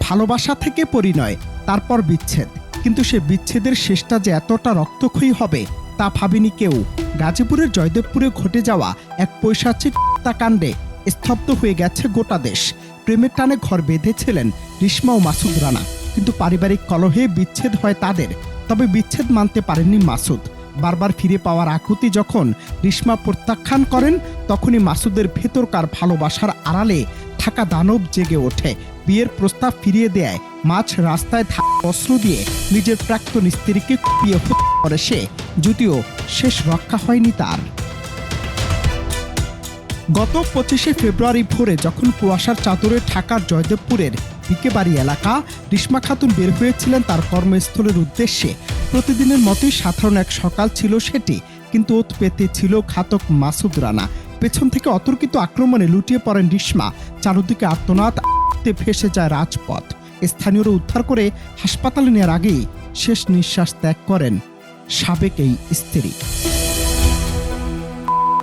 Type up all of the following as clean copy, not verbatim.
ভালোবাসা থেকে পরিণয়, তারপর বিচ্ছেদ। কিন্তু সে বিচ্ছেদের শেষটা যে এতটা রক্তক্ষয়ী হবে তা ভাবেনি কেউ। গাজীপুরের জয়দেবপুরে ঘটে যাওয়া এক পৈশাচিক হত্যাকাণ্ডে স্তব্ধ হয়ে গেছে গোটা দেশ। প্রেমের টানে ঘর বেঁধেছিলেন রিশমা ও মাসুদ রানা, কিন্তু পারিবারিক কলহে বিচ্ছেদ হয় তাদের। তবে বিচ্ছেদ মানতে পারেননি মাসুদ। বারবার ফিরে পাওয়ার আকুতি যখন রিশমা প্রত্যাখ্যান করেন, তখনই মাসুদের ভেতরকার ভালোবাসার আড়ালে থাকা দানব জেগে ওঠে। বিয়ের প্রস্তাব ফিরিয়ে দেয়, মাঝ রাস্তায় অস্ত্র দিয়ে নিজের প্রাক্তন স্ত্রীকে কুপিয়ে হত্যা করে সে, যদিও শেষ রক্ষা হয়নি তার। গত 25শে ফেব্রুয়ারি ভোরে যখন কুয়াশার চাদরে ঢাকার জয়দেবপুরের বিকেবাড়ি এলাকা, রিশমা খাতুন বের হয়েছিলেন তার কর্মস্থলের উদ্দেশ্যে। প্রতিদিনের মতোই সাধারণ এক সকাল ছিল সেটি, কিন্তু ওত পেতে ছিল ঘাতক মাসুদ রানা। পেছন থেকে অতর্কিত আক্রমণে লুটিয়ে পড়েন রিশমা। চারদিকে আর্তনাদ, ভেসে যায় রাজপথ। স্থানীয়রা উদ্ধার করে হাসপাতালে নেওয়ার আগেই শেষ নিঃশ্বাস ত্যাগ করেন সাবেক এই স্ত্রী।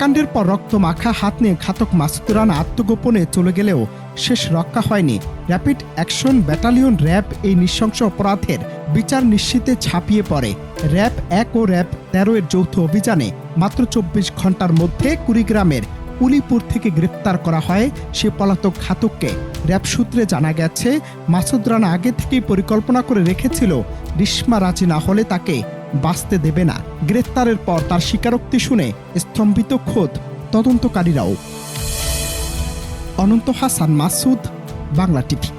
কাণ্ডের পর রক্ত মাখা হাত নিয়ে ঘাতক মাসুদ রানা আত্মগোপনে চলে গেলেও শেষ রক্ষা হয়নি। র্যাপিড অ্যাকশন ব্যাটালিয়ন র্যাব এই নৃশংস অপরাধের বিচার নিশ্চিতে ঝাঁপিয়ে পড়ে। র্যাব 1 ও র্যাব 13 এর যৌথ অভিযানে মাত্র 24 ঘন্টার মধ্যে কুড়িগ্রামের উলিপুর থেকে গ্রেফতার করা হয় সে পলাতক ঘাতককে। র্যাব সূত্রে জানা গেছে, মাসুদ রানা আগে থেকেই পরিকল্পনা করে রেখেছিল রিশমা রাজি না হলে তাকে বাঁচতে দেবে না। গ্রেফতারের পর তার স্বীকারোক্তি শুনে স্তম্ভিত খোদ তদন্তকারীরাও। অনন্ত হাসান, মাসুদ, বাংলা টিভি।